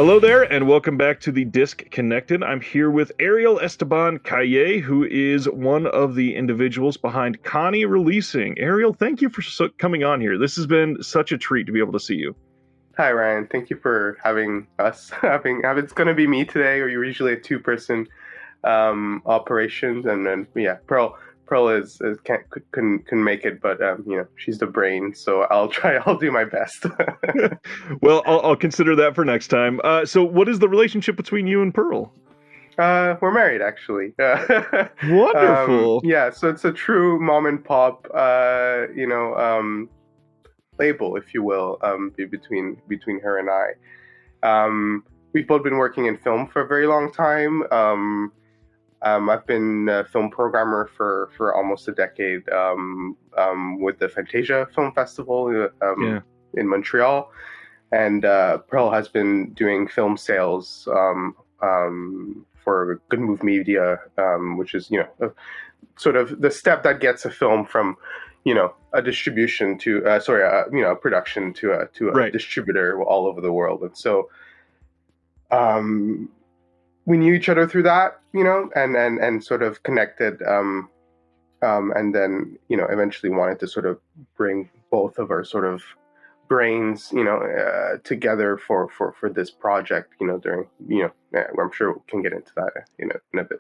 Hello there, and welcome back to the Disc Connected. I'm here with Ariel, Esteban, Cayer, who is one of the individuals behind Kani Releasing. Ariel, thank you for coming on here. This has been such a treat to be able to see you. Hi Ryan, thank you for having us. It's going to be me today, or you're usually a two-person operations, and then Pearl couldn't make it, but she's the brain, so I'll do my best. Well, I'll consider that for next time. So what is the relationship between you and Pearl? We're married, actually. Wonderful. Yeah, so it's a true mom and pop, label, if you will, between her and I. We've both been working in film for a very long time. I've been a film programmer for almost a decade with the Fantasia Film Festival in Montreal, and Pearl has been doing film sales for Good Move Media, which is sort of the step that gets a film from a distribution to a production to a distributor all over the world. And so we knew each other through that, and sort of connected, and then eventually wanted to sort of bring both of our sort of brains together for this project, during I'm sure we can get into that in a bit.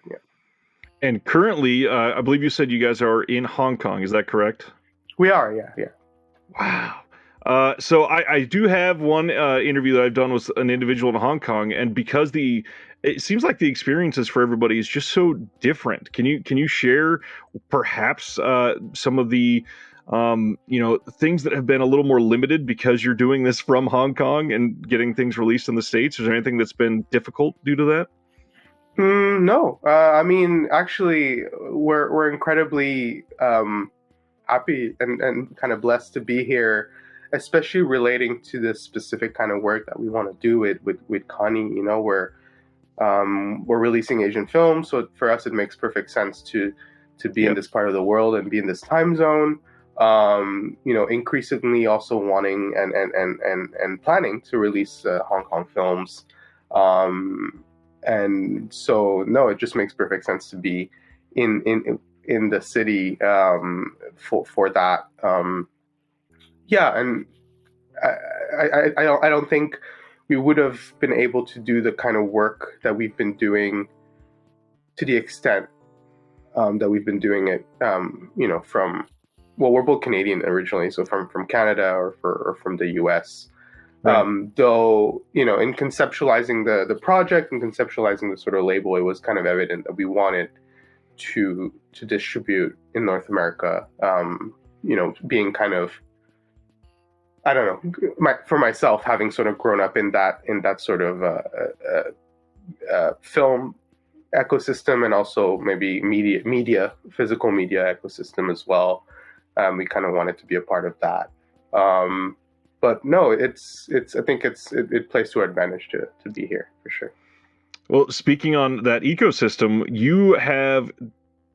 And currently, I believe you said you guys are in Hong Kong. Is that correct? We are, yeah. Wow. So I do have one interview that I've done with an individual in Hong Kong, and because it seems like the experiences for everybody is just so different. Can you share perhaps some of the things that have been a little more limited because you're doing this from Hong Kong and getting things released in the States? Is there anything that's been difficult due to that? No. I mean, actually, we're incredibly happy and kind of blessed to be here, especially relating to this specific kind of work that we want to do with Kani. We're releasing Asian films, so for us it makes perfect sense to be in this part of the world and be in this time zone. Increasingly also wanting and planning to release Hong Kong films. And so, no, it just makes perfect sense to be in the city for that. And I don't think we would have been able to do the kind of work that we've been doing to the extent that we've been doing it. We're both Canadian originally, so from Canada or from the U.S. Right. Though, in conceptualizing the project and conceptualizing the sort of label, it was kind of evident that we wanted to distribute in North America, being kind of, I don't know, for myself, having sort of grown up in that sort of film ecosystem, and also maybe physical media ecosystem as well. We kind of wanted to be a part of that. But no, I think it plays to our advantage to be here for sure. Well, speaking on that ecosystem, you have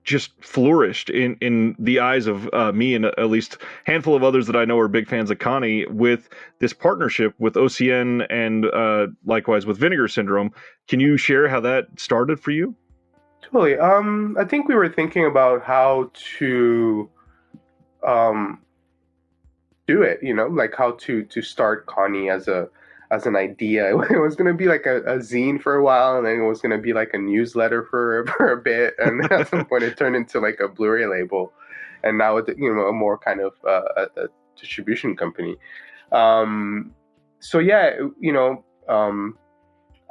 just flourished in the eyes of me and at least a handful of others that I know are big fans of Kani with this partnership with OCN and likewise with Vinegar Syndrome. Can you share how that started for you? Totally. I think we were thinking about how to do it, like how to start Kani as an idea. It was going to be like a zine for a while, and then it was going to be like a newsletter for a bit, and at some point it turned into like a Blu-ray label, and now it's a more kind of a distribution company. So yeah,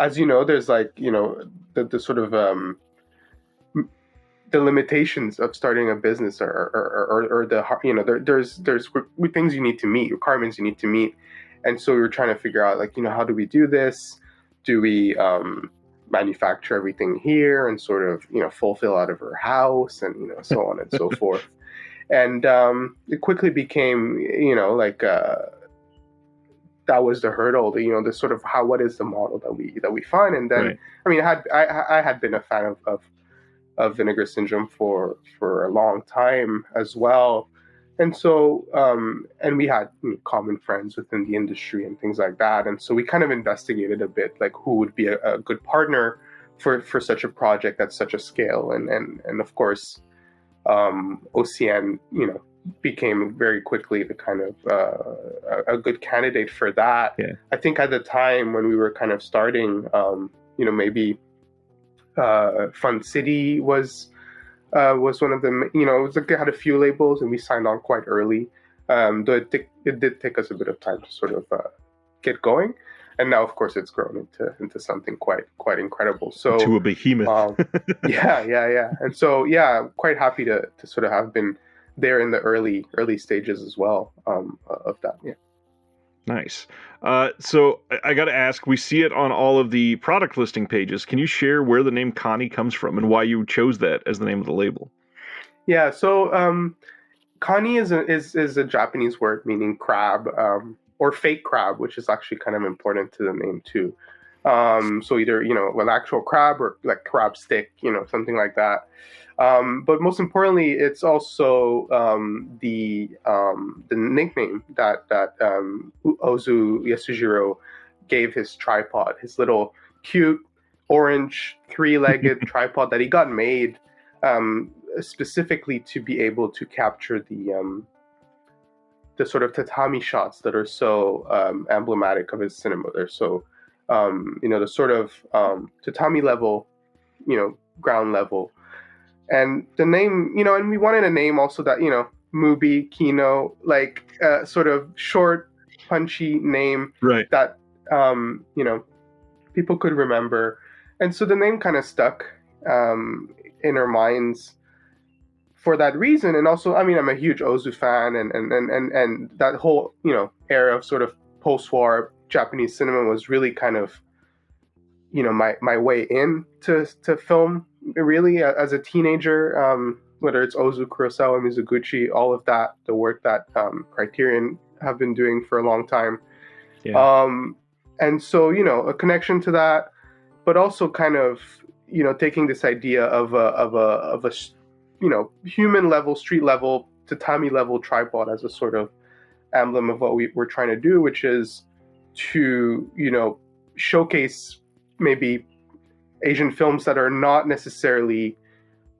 as you know, there's like the sort of the limitations of starting a business or there's things you need to meet, requirements you need to meet. And so we were trying to figure out, like, how do we do this? Do we manufacture everything here and sort of, fulfill out of our house and, so on and so forth. And it quickly became, that was the hurdle, the sort of what is the model that we find. And then, right. I mean, I had been a fan of Vinegar Syndrome for a long time as well. And so, and we had common friends within the industry and things like that. And so we kind of investigated a bit, like who would be a good partner for such a project at such a scale. And of course, OCN, became very quickly the kind of a good candidate for that. Yeah. I think at the time when we were kind of starting, maybe Fun City was one of them. It was like they had a few labels, and we signed on quite early. Though it did take us a bit of time to sort of get going, and now, of course, it's grown into something quite incredible. So to a behemoth. yeah, and so quite happy to sort of have been there in the early stages as well of that. Yeah. Nice. So I got to ask, we see it on all of the product listing pages. Can you share where the name Kani comes from and why you chose that as the name of the label? Yeah. So Kani is a Japanese word meaning crab, or fake crab, which is actually kind of important to the name too. So either an actual crab or like crab stick, something like that. But most importantly, it's also the nickname that Ozu Yasujiro gave his tripod, his little cute orange three-legged tripod that he got made specifically to be able to capture the sort of tatami shots that are so emblematic of his cinema. They're so the sort of tatami level, ground level. And the name, and we wanted a name also that, Mubi, Kino, like sort of short, punchy name right. that, people could remember. And so the name kind of stuck in our minds for that reason. And also, I mean, I'm a huge Ozu fan, and that whole, era of sort of post-war Japanese cinema was really kind of, my way in to film, really, as a teenager, whether it's Ozu, Kurosawa, Mizoguchi, all of that, the work that Criterion have been doing for a long time. Yeah. And so, a connection to that, but also kind of, taking this idea of a human level, street level, tatami level tripod as a sort of emblem of what we're trying to do, which is to, showcase maybe Asian films that are not necessarily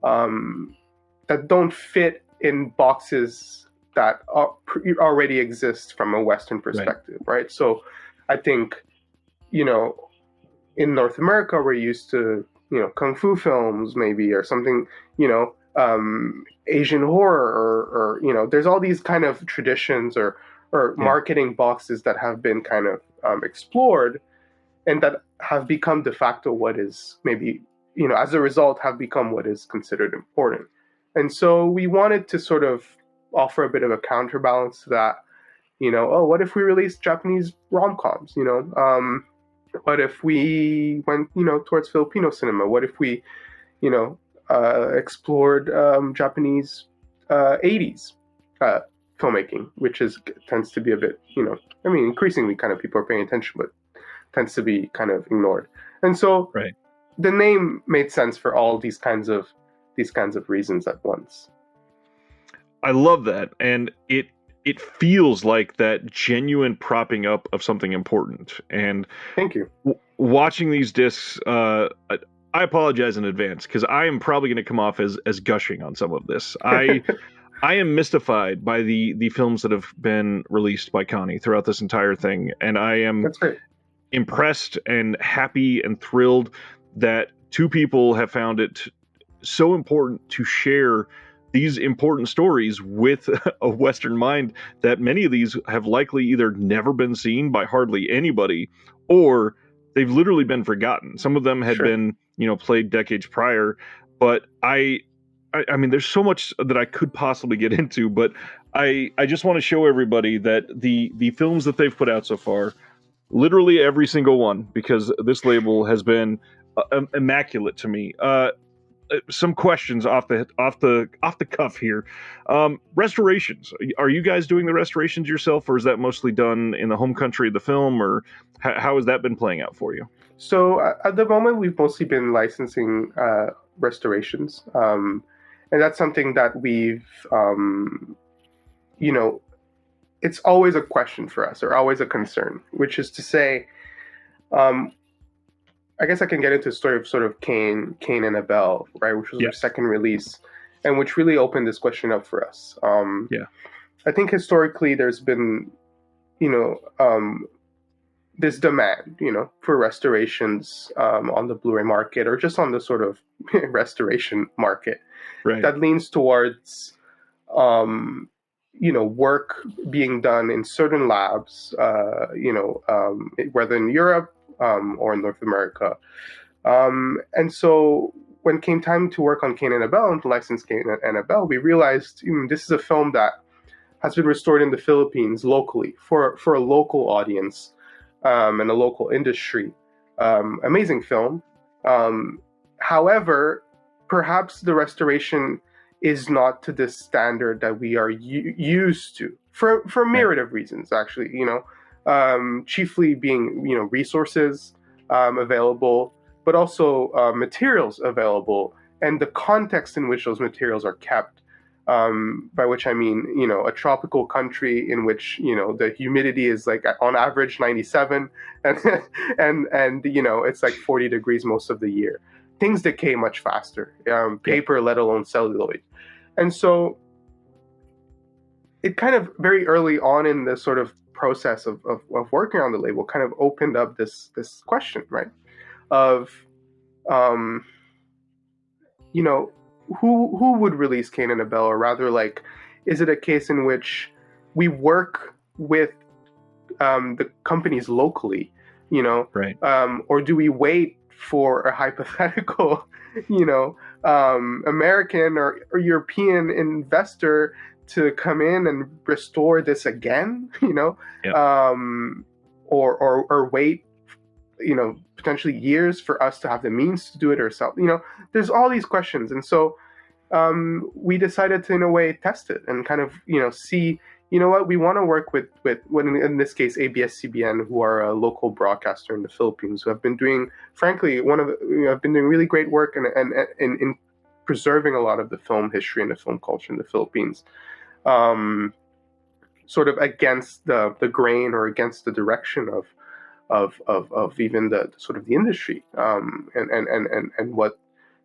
that don't fit in boxes that already exist from a Western perspective, right? So I think, in North America, we're used to, kung fu films maybe, or something, Asian horror, or there's all these kind of traditions or marketing boxes that have been kind of explored, and that have become de facto what is maybe, as a result, have become what is considered important. And so we wanted to sort of offer a bit of a counterbalance to that. What if we released Japanese rom-coms? What if we went, towards Filipino cinema? What if we, explored Japanese 80s filmmaking, which tends to be a bit, increasingly kind of people are paying attention, but tends to be kind of ignored. And so the name made sense for all these kinds of reasons at once. I love that, and it feels like that genuine propping up of something important. And thank you. Watching these discs, I apologize in advance because I am probably going to come off as gushing on some of this. I am mystified by the films that have been released by Kani throughout this entire thing, and I am impressed and happy and thrilled that two people have found it so important to share these important stories with a Western mind, that many of these have likely either never been seen by hardly anybody, or they've literally been forgotten. Some of them had been, played decades prior, but I mean, there's so much that I could possibly get into, but I just want to show everybody that the films that they've put out so far, literally every single one, because this label has been immaculate to me. Some questions off the cuff here. Restorations. Are you guys doing the restorations yourself, or is that mostly done in the home country of the film, or how has that been playing out for you? So at the moment, we've mostly been licensing restorations, and that's something that we've you know, it's always a question for us, or always a concern, which is to say, um, I guess I can get into the story of sort of Cain and Abel, right, which was our Yes. second release, and which really opened this question up for us. Yeah. I think historically there's been, you know, this demand, for restorations on the Blu-ray market, or just on the sort of restoration market Right. that leans towards, um, work being done in certain labs, whether in Europe or in North America. And so when came time to work on Cain and Abel and to license Cain and Abel, we realized this is a film that has been restored in the Philippines locally for a local audience and a local industry. Amazing film. However, perhaps the restoration is not to the standard that we are used to for Right. myriad of reasons. Actually, chiefly being resources available, but also materials available, and the context in which those materials are kept. By which I mean, a tropical country in which the humidity is like on average 97, and it's like 40 degrees most of the year. Things decay much faster. Yeah. Paper, let alone celluloid, and so it kind of very early on in the sort of process of working on the label kind of opened up this question, right? Of um, you know, who would release Cain and Abel, or rather, like, is it a case in which we work with the companies locally, Right. or do we wait for a hypothetical, American or European investor to come in and restore this again, Yeah. or wait, potentially years for us to have the means to do it ourselves. There's all these questions, and so we decided to, in a way, test it and kind of, see, what we want to work with in this case, ABS-CBN, who are a local broadcaster in the Philippines, who have been doing, frankly, have been doing really great work in preserving a lot of the film history and the film culture in the Philippines, sort of against the grain, or against the direction of even the sort of the industry, and what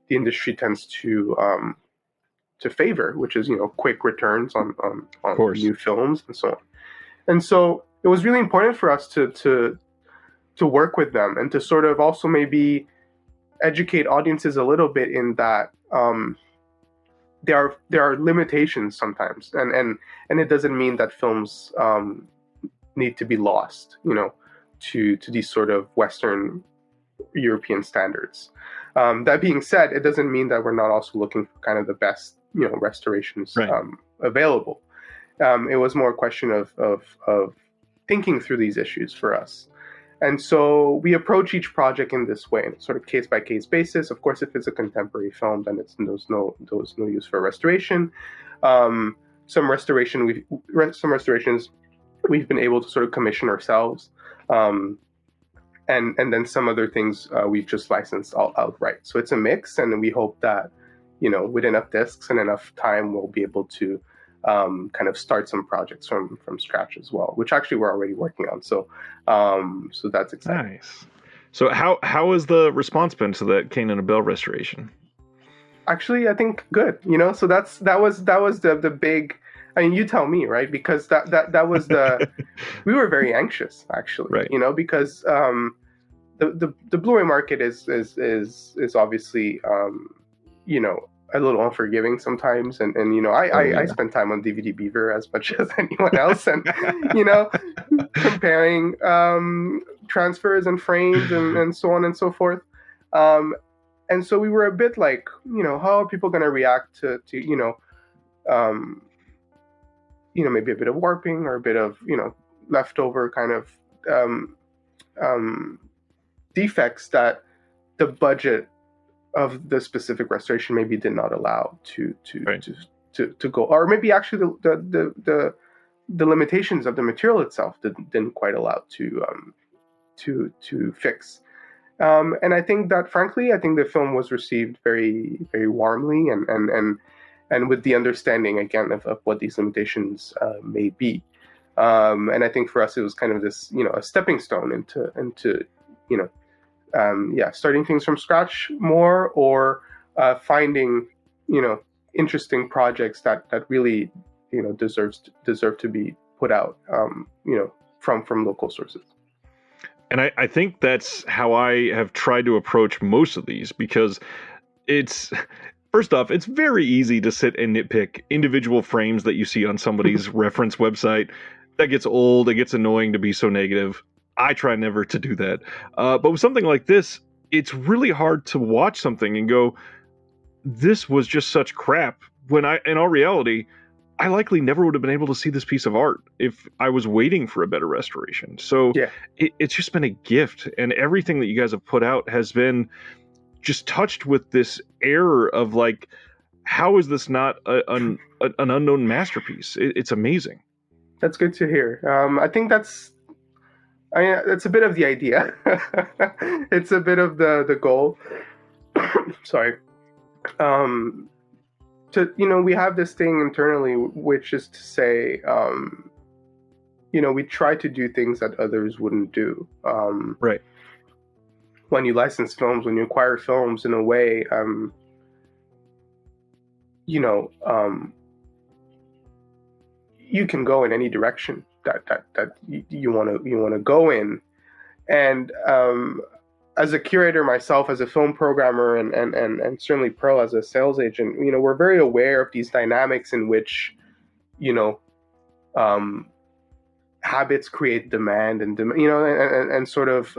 the industry tends to favor, which is quick returns Of on course. new films and so on. And so it was really important for us to work with them, and to sort of also maybe educate audiences a little bit in that there are limitations sometimes, and it doesn't mean that films need to be lost, to these sort of Western European standards. That being said, it doesn't mean that we're not also looking for kind of the best, restorations Right. available. It was more a question of thinking through these issues for us. And so we approach each project in this way, sort of case by case basis. Of course, if it's a contemporary film, then there's no use for restoration. Um, some restorations we've been able to sort of commission ourselves. And then some other things we've just licensed outright. So it's a mix, and we hope that with enough discs and enough time, we'll be able to kind of start some projects from scratch as well, which actually we're already working on. So that's exciting. Nice. So how has the response been to the Cain and Abel restoration? Actually, I think good. So that was the big. I mean, you tell me, right? Because that was the. We were very anxious, actually, Right. because the Blu-ray market is obviously a little unforgiving sometimes, and I spend time on DVD Beaver as much as anyone else, and comparing transfers and frames and so on and so forth. And so we were a bit like, how are people going to react to um, maybe a bit of warping, or a bit of leftover kind of um, defects that the budget of the specific restoration maybe did not allow Right. to go, or maybe actually the limitations of the material itself didn't quite allow to fix. And I think that, frankly, I think the film was received very, very warmly, and with the understanding again of what these limitations may be. And I think for us it was kind of this, a stepping stone into you know starting things from scratch more, or finding interesting projects that really deserve to be put out from local sources. And I think that's how I have tried to approach most of these, because it's first off, it's very easy to sit and nitpick individual frames that you see on somebody's reference website. That gets old, it gets annoying to be so negative. I try never to do that. But with something like this, it's really hard to watch something and go, this was just such crap, when in all reality, I likely never would have been able to see this piece of art if I was waiting for a better restoration. So Yeah. It's just been a gift, and everything that you guys have put out has been just touched with this error of like, how is this not an unknown masterpiece? It's amazing. That's good to hear. I think that's a bit of the idea. It's a bit of the goal. Sorry. We have this thing internally, which is to say, we try to do things that others wouldn't do. Right. When you license films, when you acquire films, in a way, you can go in any direction that you want to go in, and as a curator myself, as a film programmer, and certainly Pearl as a sales agent, we're very aware of these dynamics in which, habits create demand, and sort of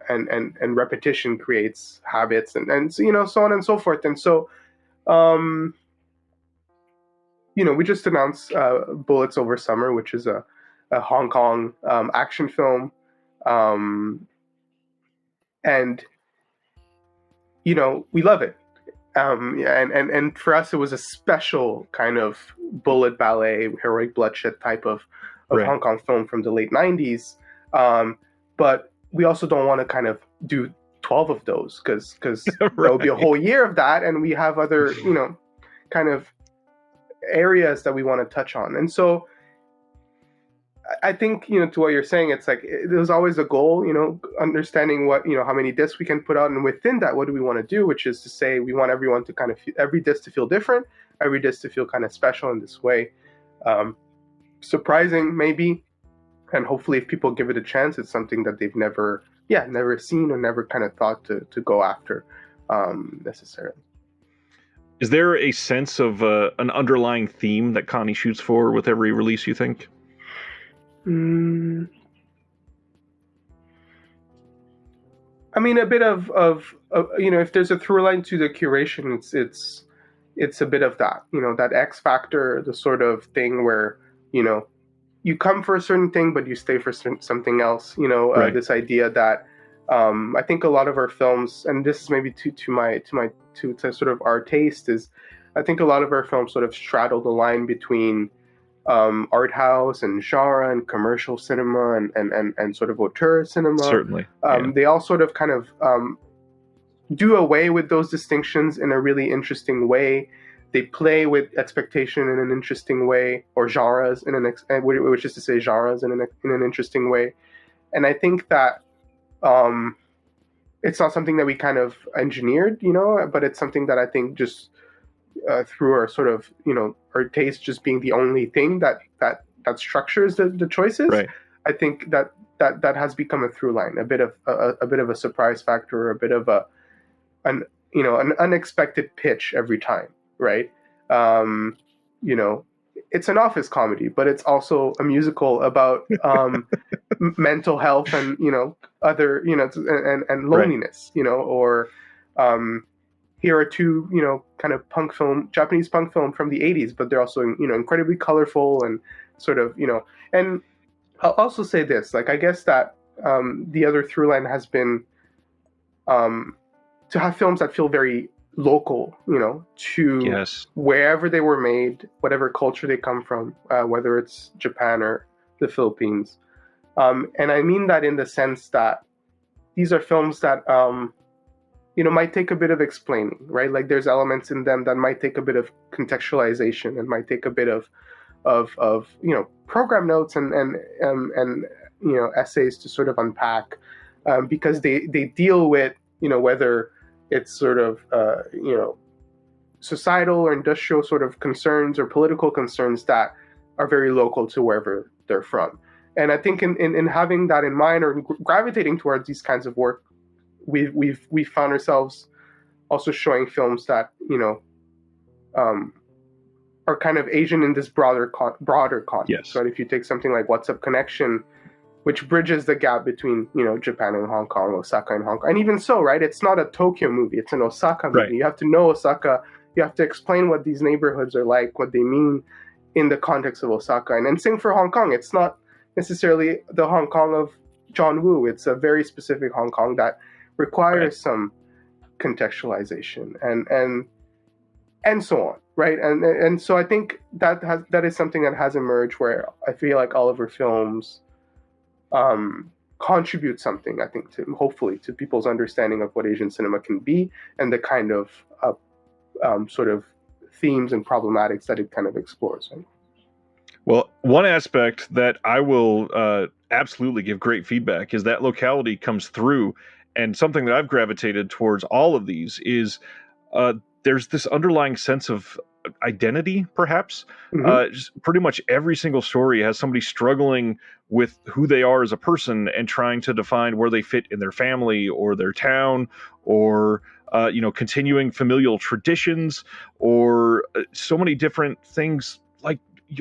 and repetition creates habits, and so on and so forth. And so, we just announced Bullets Over Summer, which is a Hong Kong action film. And we love it, and for us it was a special kind of bullet ballet, heroic bloodshed type of Right. Hong Kong film from the late 90s, but we also don't want to kind of do 12 of those, because Right. There would be a whole year of that, and we have other kind of areas that we want to touch on. And so I think, to what you're saying, it's like there's always a goal, understanding what, how many discs we can put out. And within that, what do we want to do? Which is to say, we want everyone to kind of, every disc to feel different, every disc to feel kind of special in this way. Surprising, maybe. And hopefully, if people give it a chance, it's something that they've never seen or never kind of thought to go after necessarily. Is there a sense of an underlying theme that Kani shoots for with every release, you think? I mean, a bit of if there's a through line to the curation, it's a bit of that, that X factor, the sort of thing where, you come for a certain thing, but you stay for something else, Right. This idea that, I think a lot of our films, and this is maybe to sort of our taste, is I think a lot of our films sort of straddle the line between art house and genre and commercial cinema and sort of auteur cinema. Certainly. They all sort of kind of do away with those distinctions in a really interesting way. They play with expectation in an interesting way, or genres which is to say genres in an interesting way. And I think that it's not something that we kind of engineered, but it's something that I think just through our sort of, our taste just being the only thing that structures the choices. Right. I think that has become a through line, a bit of a surprise factor, a bit of an unexpected pitch every time, right? It's an office comedy, but it's also a musical about mental health and other and loneliness, right. Or here are two kind of Japanese punk film from the 80s, but they're also incredibly colorful and sort of and I'll also say this, like, I guess that the other through line has been to have films that feel very local, to Yes. wherever they were made, whatever culture they come from, whether it's Japan or the Philippines. And I mean that in the sense that these are films that, might take a bit of explaining, right? Like there's elements in them that might take a bit of contextualization and might take a bit of program notes and essays to sort of unpack, because they deal with whether it's sort of societal or industrial sort of concerns or political concerns that are very local to wherever they're from. And I think in having that in mind, or gravitating towards these kinds of work, we've found ourselves also showing films that are kind of Asian in this broader context. Yes. Right? If you take something like What's Up Connection, which bridges the gap between Japan and Hong Kong, Osaka and Hong Kong, and even so, right? It's not a Tokyo movie; it's an Osaka movie. Right. You have to know Osaka. You have to explain what these neighborhoods are like, what they mean in the context of Osaka, and same for Hong Kong. It's not necessarily the Hong Kong of John Woo. It's a very specific Hong Kong that requires some contextualization and so on, right? And so I think that is something that has emerged, where I feel like all of our films contribute something, I think, to hopefully to people's understanding of what Asian cinema can be and the kind of sort of themes and problematics that it kind of explores. Right? Well, one aspect that I will absolutely give great feedback is that locality comes through, and something that I've gravitated towards all of these is there's this underlying sense of identity, perhaps. Just pretty much every single story has somebody struggling with who they are as a person and trying to define where they fit in their family or their town, or continuing familial traditions, or so many different things. Like,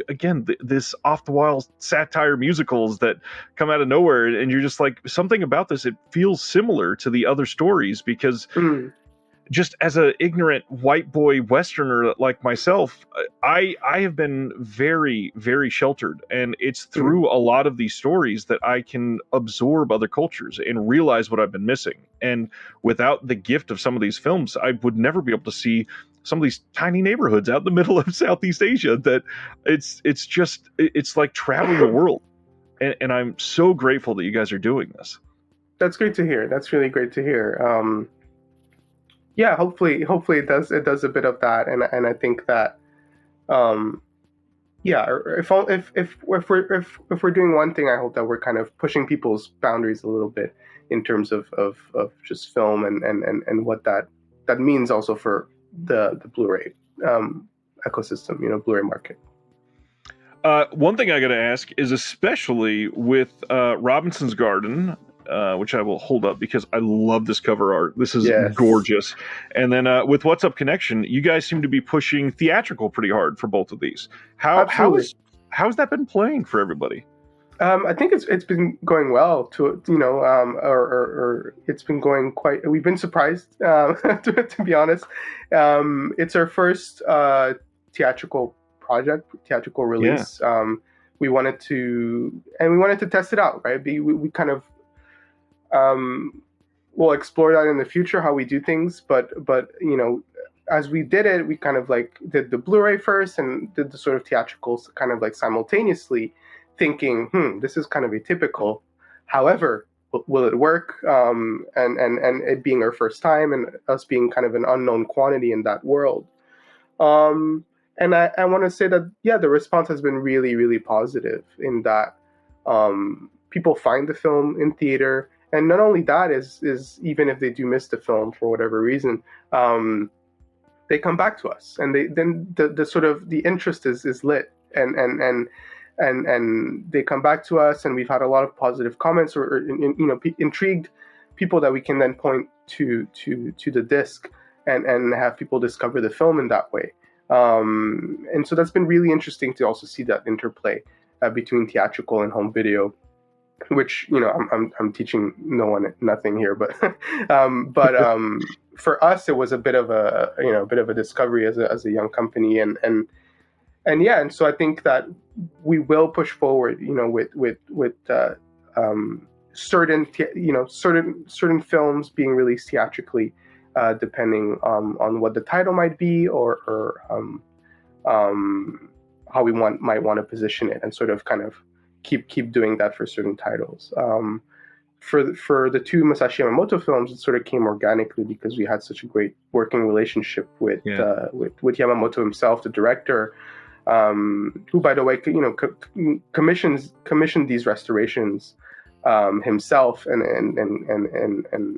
again, this off the wall satire musicals that come out of nowhere, and you're just like, something about this, it feels similar to the other stories, because just as an ignorant white boy Westerner like myself, I have been very, very sheltered, and it's through a lot of these stories that I can absorb other cultures and realize what I've been missing. And without the gift of some of these films, I would never be able to see some of these tiny neighborhoods out in the middle of Southeast Asia. That it's like traveling the world, and I'm so grateful that you guys are doing this. That's great to hear. That's really great to hear. Yeah, hopefully it does a bit of that, and I think that, if we're doing one thing, I hope that we're kind of pushing people's boundaries a little bit in terms of just film and what that means also for the Blu-ray ecosystem, Blu-ray market. One thing I got to ask is, especially with Robinson's Garden, which I will hold up because I love this cover art. This is gorgeous. And then with What's Up Connection, you guys seem to be pushing theatrical pretty hard for both of these. How's that been playing for everybody? I think it's been going well, or it's been going quite. We've been surprised, to be honest. It's our first theatrical release. Yeah. We wanted to test it out, right? We kind of we'll explore that in the future, how we do things, but as we did it, we kind of like did the Blu-ray first and did the sort of theatricals kind of like simultaneously, thinking, this is kind of atypical. However, will it work? And it being our first time and us being kind of an unknown quantity in that world. And I want to say that, the response has been really, really positive in that people find the film in theater. And not only that, is even if they do miss the film for whatever reason, they come back to us, and then the sort of the interest is lit, and they come back to us, and we've had a lot of positive comments or intrigued people that we can then point to the disc and have people discover the film in that way. And so that's been really interesting to also see that interplay between theatrical and home video, which I'm teaching no one nothing here, but for us it was a bit of a discovery as a young company, and so I think that we will push forward with certain films being released theatrically, depending on what the title might be or how we might want to position it, and sort of kind of keep doing that for certain titles. for the two Masashi Yamamoto films, it sort of came organically because we had such a great working relationship with Yeah. with Yamamoto himself, the director, who, by the way, commissioned these restorations himself and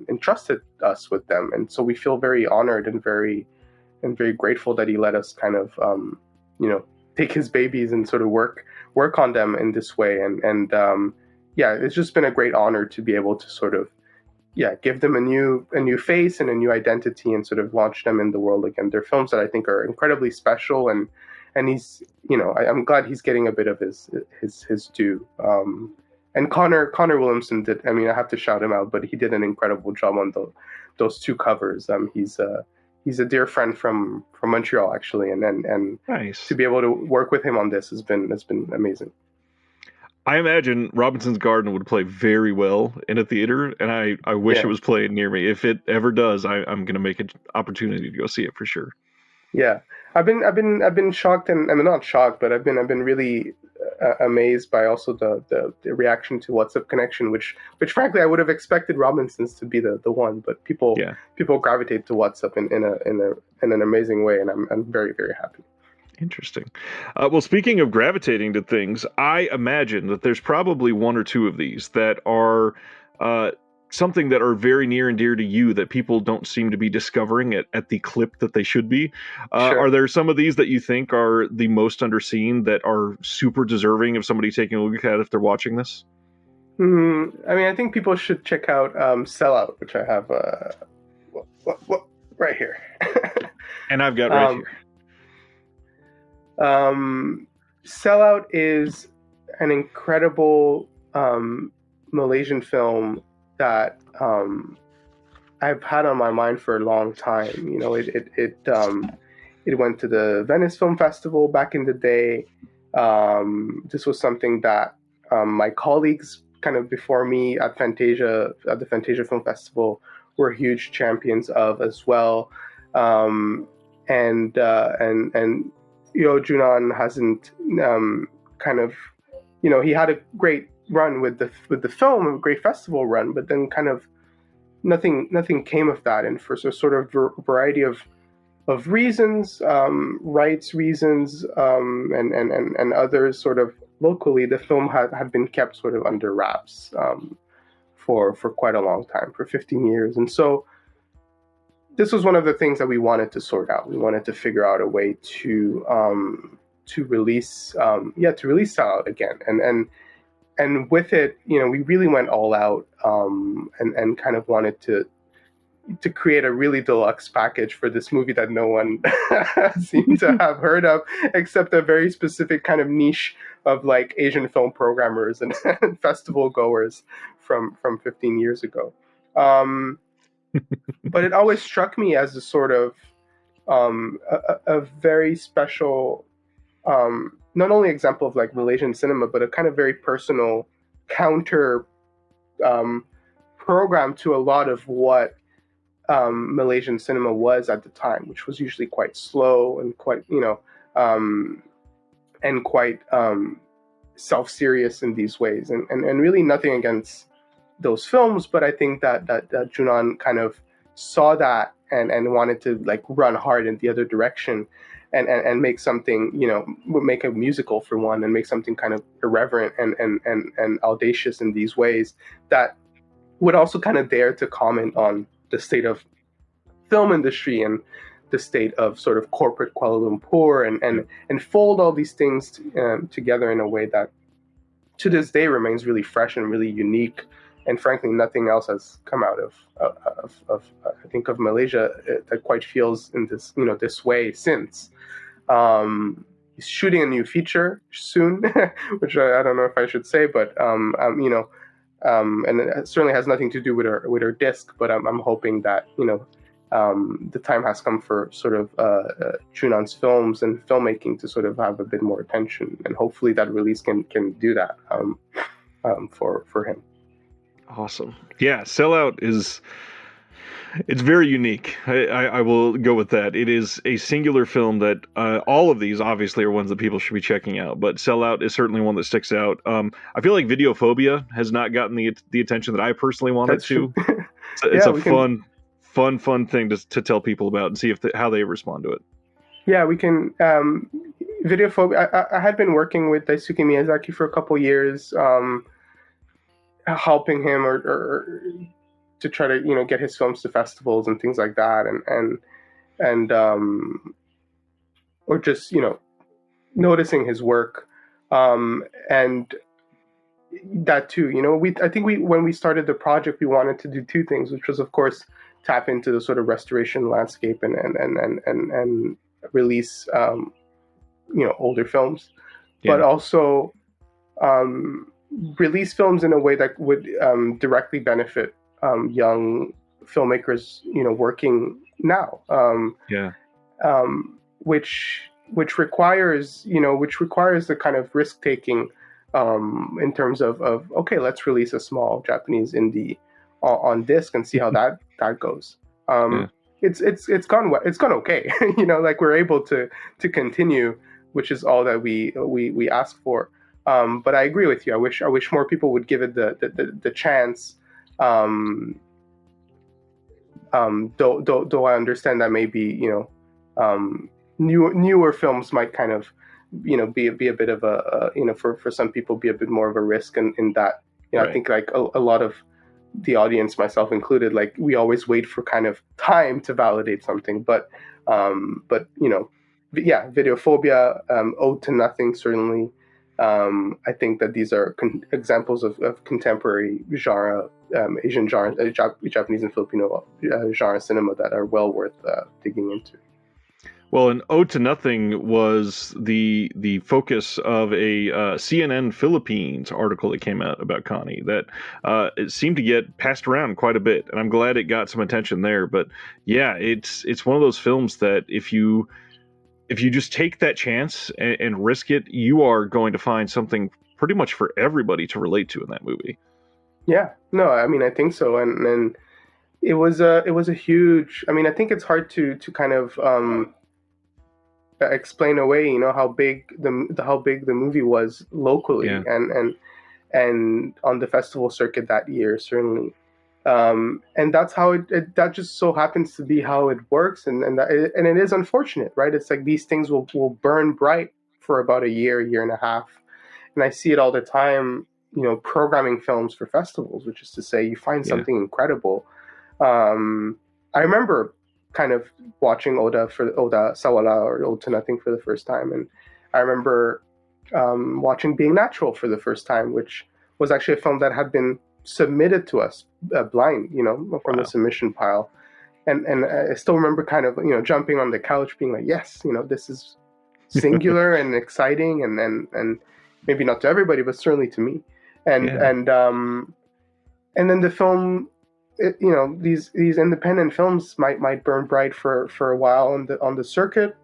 entrusted us with them. And so we feel very honored and very grateful that he let us kind of take his babies and sort of work on them in this way. And yeah, it's just been a great honor to be able to sort of give them a new face and a new identity and sort of launch them in the world again. They're films that I think are incredibly special, and he's I'm glad he's getting a bit of his due. And Connor Williamson did. I mean, I have to shout him out, but he did an incredible job on those two covers. He's a dear friend from Montreal, actually, and Nice. to be able to work with him on this has been amazing. I imagine Robinson's Garden would play very well in a theater, and I wish it was playing near me. If it ever does, I'm going to make an opportunity to go see it for sure. Yeah, I've been shocked, and I'm not shocked, but I've been really amazed by also the reaction to What's Up Connection, which frankly I would have expected Robinson's to be the one, but people gravitate to What's Up in an amazing way, and I'm very, very happy. Interesting. Well, speaking of gravitating to things, I imagine that there's probably one or two of these that are something that are very near and dear to you that people don't seem to be discovering at the clip that they should be. Sure. Are there some of these that you think are the most underseen that are super deserving of somebody taking a look at if they're watching this? I mean, I think people should check out Sellout, which I have right here. And I've got right here. Sellout is an incredible Malaysian film that I've had on my mind for a long time. It went to the Venice Film Festival back in the day. This was something that my colleagues kind of before me at the Fantasia Film Festival were huge champions of as well. And Junan hasn't he had a great run with the film, a great festival run, but then kind of nothing came of that. And for a sort of variety of reasons, rights reasons, and others sort of locally, the film had been kept sort of under wraps for quite a long time, for 15 years. And so this was one of the things that we wanted to sort out. We wanted to figure out a way to release Sellout again. And with it, we really went all out and kind of wanted to create a really deluxe package for this movie that no one seemed to have heard of, except a very specific kind of niche of like Asian film programmers and festival goers from 15 years ago. But it always struck me as a sort of a very special, not only example of like Malaysian cinema, but a kind of very personal counter program to a lot of what Malaysian cinema was at the time, which was usually quite slow and quite, and quite self-serious in these ways. And really nothing against those films, but I think that Junan kind of saw that and wanted to like run hard in the other direction and make something, make a musical for one, and make something kind of irreverent and audacious in these ways that would also kind of dare to comment on the state of film industry and the state of sort of corporate Kuala Lumpur and fold all these things together in a way that to this day remains really fresh and really unique. And frankly, nothing else has come out of I think of Malaysia that quite feels in this this way since. He's shooting a new feature soon, which I don't know if I should say, but and it certainly has nothing to do with her disc. But I'm hoping that the time has come for sort of Junan's films and filmmaking to sort of have a bit more attention, and hopefully that release can do that for him. Awesome. Yeah, Sellout is It's very unique. I will go with that. It is a singular film that all of these obviously are ones that people should be checking out, but Sellout is certainly one that sticks out. I feel like Videophobia has not gotten the attention that I personally want it That's true. to. It's Yeah, a we can. fun thing to tell people about and see how they respond to it. Yeah, we can. Videophobia. I had been working with Daisuke Miyazaki for a couple years, helping him or to try to get his films to festivals and things like that, and or just noticing his work, and that too. We I think we when we started the project, we wanted to do two things, which was of course tap into the sort of restoration landscape and release older films, but Yeah. also release films in a way that would directly benefit young filmmakers working now, Yeah. which requires the kind of risk taking in terms of okay, let's release a small Japanese indie on disc and see how that goes. Yeah. It's gone well. It's gone okay. Like we're able to continue, which is all that we ask for. But I agree with you. I wish more people would give it the chance. Though I understand that maybe newer films might kind of be a bit of a for some people be a bit more of a risk in that Right. I think like a lot of the audience, myself included, like we always wait for kind of time to validate something, but yeah, Videophobia, Ode to Nothing, certainly. I think that these are examples of contemporary genre, Asian genre, Japanese and Filipino genre cinema that are well worth digging into. Well, and Ode to Nothing was the focus of a CNN Philippines article that came out about Kani that it seemed to get passed around quite a bit, and I'm glad it got some attention there. But yeah, it's one of those films that if you just take that chance and risk it, you are going to find something pretty much for everybody to relate to in that movie. Yeah, no, I mean I think so, and it was a huge. I mean, I think it's hard to kind of explain away, how big the movie was locally, Yeah. and on the festival circuit that year, certainly. And that's how that just so happens to be how it works, and it is unfortunate, right? It's like these things will burn bright for about a year and a half, and I see it all the time, programming films for festivals, which is to say, you find Yeah. something incredible. I remember kind of watching Oda Sawala or Ode to Nothing for the first time, and I remember watching Being Natural for the first time, which was actually a film that had been submitted to us blind, from the submission pile, and I still remember kind of jumping on the couch, being like, yes, this is singular and exciting, and maybe not to everybody, but certainly to me, and Yeah. and then the film. These independent films might burn bright for a while on the circuit,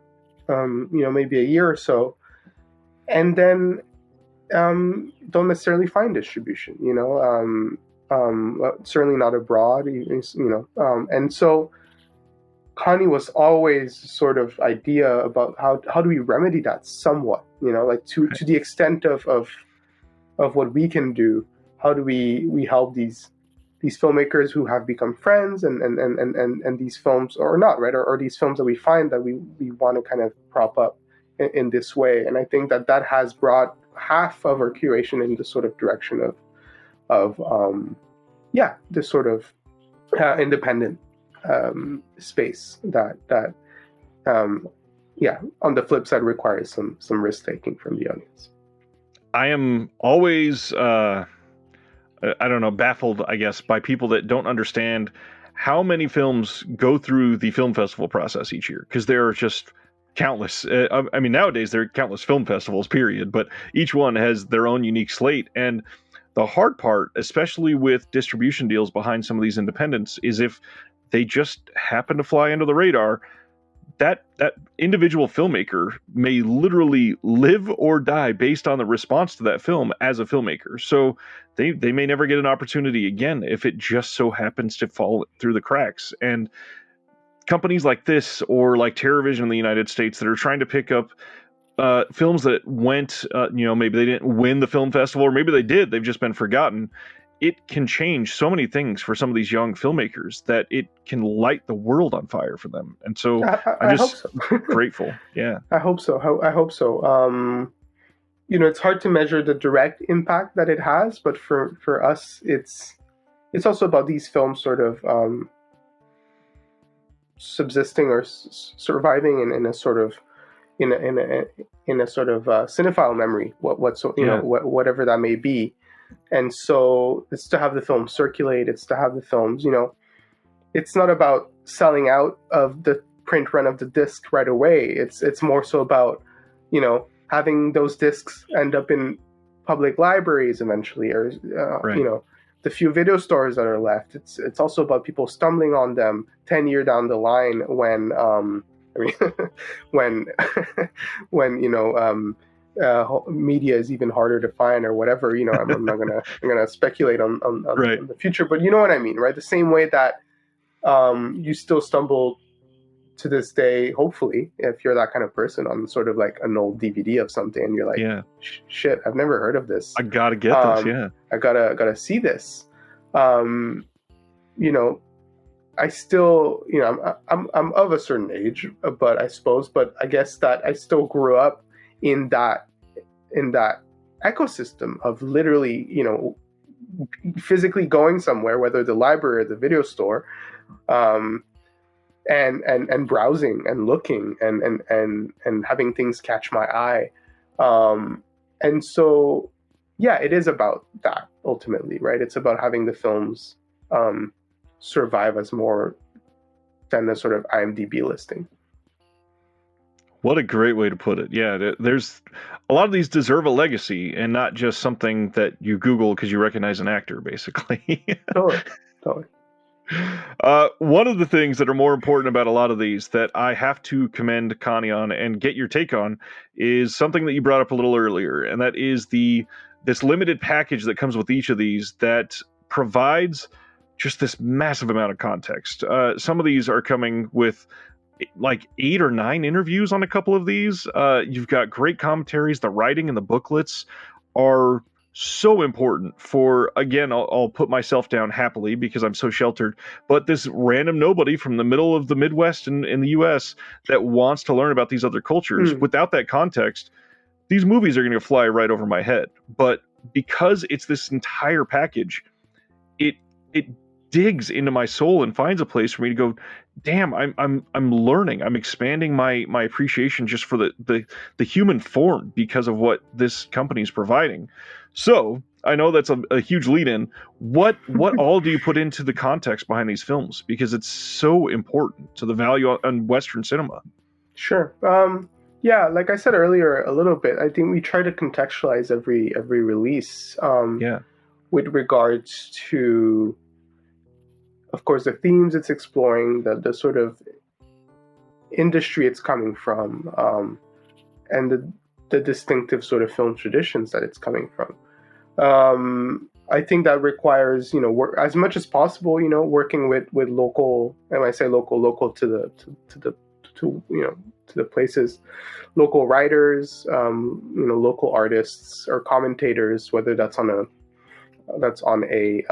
maybe a year or so, and then don't necessarily find distribution. Certainly not abroad. And so Kani was always sort of idea about how do we remedy that somewhat. Like to the extent of what we can do. How do we help these filmmakers who have become friends and these films or not, right? Or these films that we find that we want to kind of prop up in this way. And I think that has brought half of our curation in the sort of direction of this sort of independent space that on the flip side requires some risk taking from the audience. I am always I don't know, baffled, I guess, by people that don't understand how many films go through the film festival process each year, because there are just countless. I mean, nowadays there are countless film festivals, period, but each one has their own unique slate. And the hard part, especially with distribution deals behind some of these independents, is if they just happen to fly under the radar, that individual filmmaker may literally live or die based on the response to that film as a filmmaker. So they may never get an opportunity again if it just so happens to fall through the cracks. And companies like this, or like TerrorVision in the United States, that are trying to pick up films that went, maybe they didn't win the film festival, or maybe they did, they've just been forgotten. It can change so many things for some of these young filmmakers that it can light the world on fire for them. And so I'm I hope just so. grateful. Yeah. I hope so. I hope so. It's hard to measure the direct impact that it has, but for us, it's also about these films sort of subsisting or surviving in a sort of in a sort of cinephile memory, whatever that may be. And so it's to have the film circulate. It's to have the films. It's not about selling out of the print run of the disc right away. It's more so about having those discs end up in public libraries eventually, or Right. the few video stores that are left. It's also about people stumbling on them 10 years down the line when when media is even harder to find or whatever. I'm not gonna speculate on Right. the future, but you know what I mean, right? The same way that you still stumble to this day, hopefully, if you're that kind of person, on sort of like an old DVD of something, and you're like, Yeah. shit, I've never heard of this. I gotta get this. Yeah. I gotta see this. I still, I'm of a certain age, but I guess that I still grew up in that ecosystem of literally, physically going somewhere, whether the library or the video store, and browsing and looking and having things catch my eye. And so, yeah, it is about that ultimately, right? It's about having the films survive as more than a sort of IMDb listing. What a great way to put it. Yeah, there's a lot of these deserve a legacy and not just something that you Google because you recognize an actor, basically. Totally. One of the things that are more important about a lot of these that I have to commend Kani on and get your take on is something that you brought up a little earlier, and that is this limited package that comes with each of these that provides just this massive amount of context. Some of these are coming with like 8 or 9 interviews on a couple of these. You've got great commentaries. The writing and the booklets are so important for, again, I'll put myself down happily because I'm so sheltered, but this random nobody from the middle of the Midwest in the US that wants to learn about these other cultures. Without that context, these movies are going to fly right over my head. But because it's this entire package, it digs into my soul and finds a place for me to go, damn, I'm learning. I'm expanding my appreciation just for the human form because of what this company is providing. So I know that's a huge lead in. What all do you put into the context behind these films? Because it's so important to the value on Western cinema. Sure. Yeah, like I said earlier a little bit, I think we try to contextualize every release with regards to, of course, the themes it's exploring, the sort of industry it's coming from, and the distinctive sort of film traditions that it's coming from. I think that requires, work as much as possible, working with local, and when I say local to the places, local writers, local artists or commentators, whether that's on a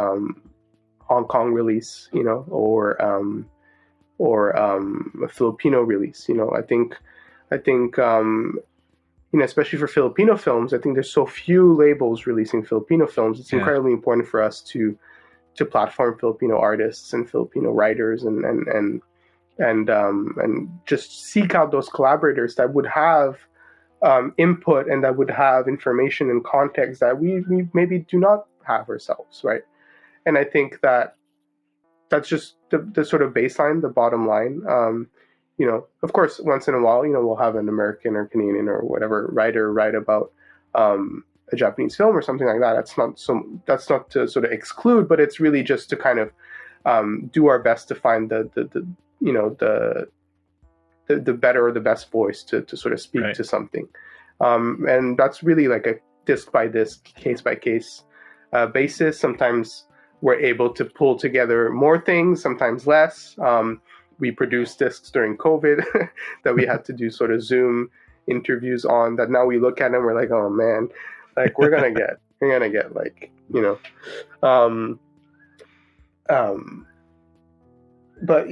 Hong Kong release, or a Filipino release. I think especially for Filipino films, I think there's so few labels releasing Filipino films. It's incredibly important for us to platform Filipino artists and Filipino writers and just seek out those collaborators that would have input and that would have information and context that we maybe do not have ourselves, right? And I think that's just the sort of baseline, the bottom line. Of course, once in a while, we'll have an American or Canadian or whatever writer write about a Japanese film or something like that. That's not to sort of exclude, but it's really just to kind of do our best to find the the better or the best voice to sort of speak Right. to something. And that's really like a disc by disc, case by case basis. Sometimes we're able to pull together more things, sometimes less. We produced discs during COVID that we had to do sort of Zoom interviews on, that now we look at them, we're like, oh man, like we're gonna get like, but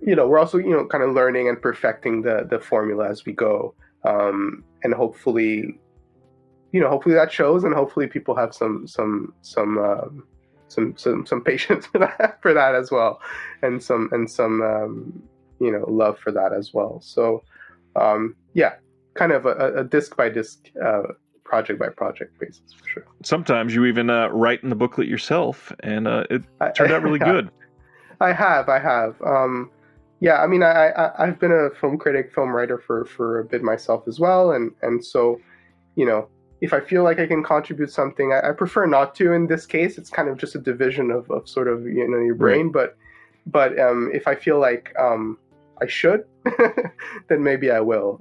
we're also, kind of learning and perfecting the formula as we go. And hopefully that shows, and hopefully people have some patience for that as well, and some love for that as well. So kind of a disc by disc, project by project basis, for sure. Sometimes you even write in the booklet yourself, and it turned out really good. I have. I mean, I've been a film critic, film writer for a bit myself as well, and so, if I feel like I can contribute something, I prefer not to. In this case, it's kind of just a division of sort of your brain. Right. But if I feel like I should, then maybe I will.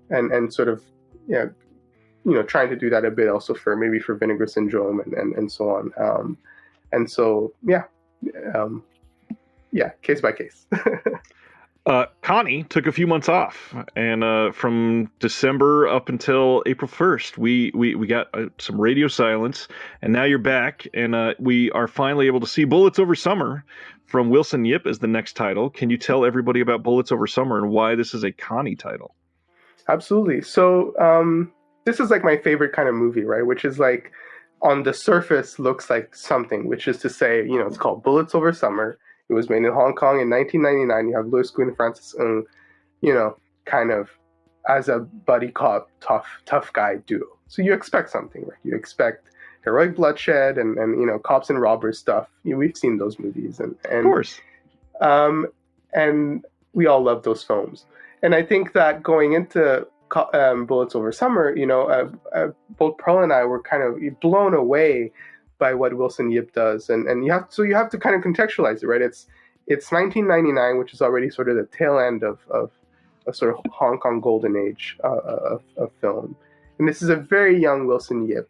And sort of trying to do that a bit also for Vinegar Syndrome and so on. And so case by case. Kani took a few months off, and from December up until April 1st, we got some radio silence, and now you're back, and we are finally able to see Bullets Over Summer from Wilson Yip as the next title. Can you tell everybody about Bullets Over Summer and why this is a Kani title? Absolutely. So this is like my favorite kind of movie, right? Which is like, on the surface looks like something, which is to say, it's called Bullets Over Summer. It was made in Hong Kong in 1999. You have Louis Quinn and Francis Ng, kind of as a buddy cop, tough guy duo. So you expect something, right? You expect heroic bloodshed and cops and robbers stuff. We've seen those movies, and of course, and we all love those films. And I think that going into Bullets Over Summer, both Pearl and I were kind of blown away by what Wilson Yip does, and you have to kind of contextualize it, right? It's 1999, which is already sort of the tail end of a sort of Hong Kong golden age of film, and this is a very young Wilson Yip,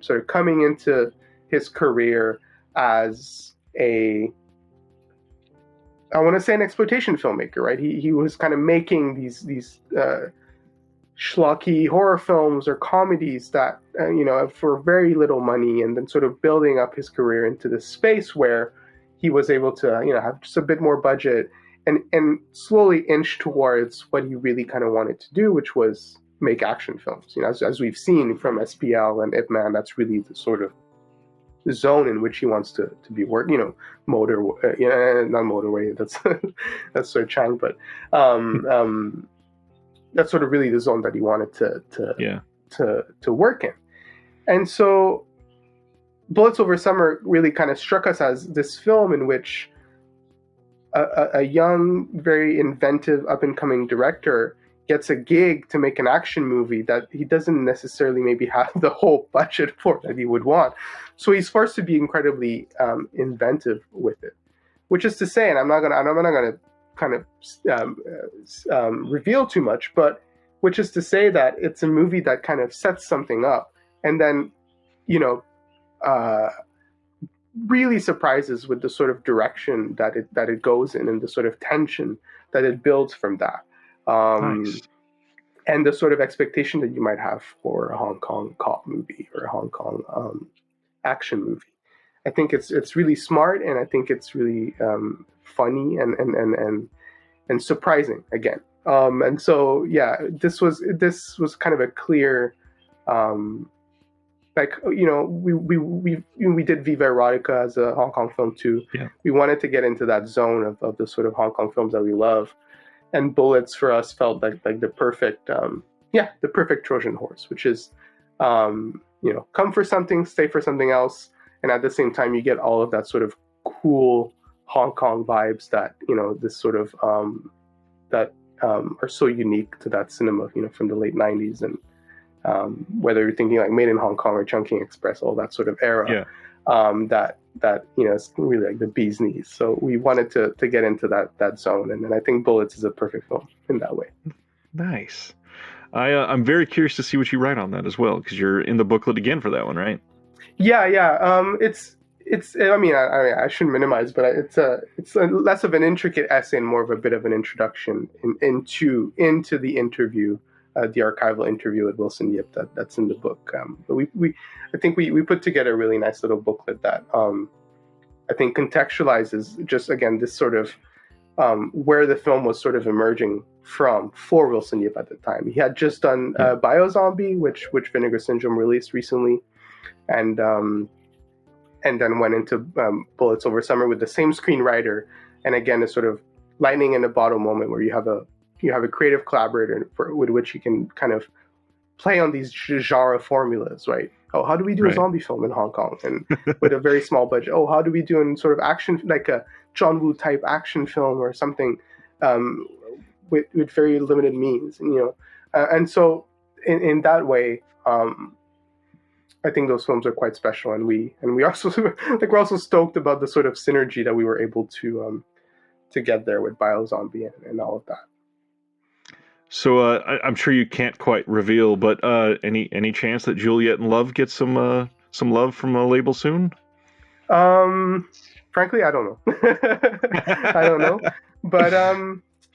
sort of coming into his career as I want to say an exploitation filmmaker, right? He was kind of making these schlocky horror films or comedies that for very little money, and then sort of building up his career into this space where he was able to have just a bit more budget and slowly inch towards what he really kind of wanted to do, which was make action films. As we've seen from SPL and Ip Man, that's really the sort of the zone in which he wants to be working. Not Motorway, that's Sir Chang, but that's sort of really the zone that he wanted to work in. And so Bullets Over Summer really kind of struck us as this film in which a young, very inventive, up-and-coming director gets a gig to make an action movie that he doesn't necessarily maybe have the whole budget for that he would want. So he's forced to be incredibly inventive with it, which is to say, and I'm not gonna kind of reveal too much, but which is to say that it's a movie that kind of sets something up and then, really surprises with the sort of direction that it goes in, and the sort of tension that it builds from that. Nice. And the sort of expectation that you might have for a Hong Kong cop movie or a Hong Kong action movie. I think it's really smart, and I think it's really funny and surprising again. And so this was kind of a clear, we did Viva Erotica as a Hong Kong film too. Yeah. We wanted to get into that zone of the sort of Hong Kong films that we love, and Bullets for us felt like the perfect Trojan horse, which is come for something, stay for something else, and at the same time you get all of that sort of cool Hong Kong vibes that this sort of that are so unique to that cinema from the late 90s, and whether you're thinking like Made in Hong Kong or Chungking Express, all that sort of era, that it's really like the bee's knees. So we wanted to get into that zone, and I think Bullets is a perfect film in that way. Nice. I'm very curious to see what you write on that as well, because you're in the booklet again for that one, right? Yeah. It's. I shouldn't minimize, but it's less of an intricate essay and more of a bit of an introduction into the interview, the archival interview with Wilson Yip that's in the book. But I think we put together a really nice little booklet that I think contextualizes just again this sort of where the film was sort of emerging from for Wilson Yip at the time. He had just done Biozombie, which Vinegar Syndrome released recently, and then went into Bullets Over Summer with the same screenwriter, and again a sort of lightning in a bottle moment where you have a creative collaborator with which you can kind of play on these genre formulas, right? Oh, how do we do a zombie film in Hong Kong and with a very small budget? Oh, how do we do in sort of action, like a John Woo type action film or something with very limited means, and so in that way, I think those films are quite special, and we also like we're also stoked about the sort of synergy that we were able to get there with Biozombie and all of that. So I'm sure you can't quite reveal, but any chance that Juliet and Love gets some love from a label soon? Frankly, I don't know. I don't know, but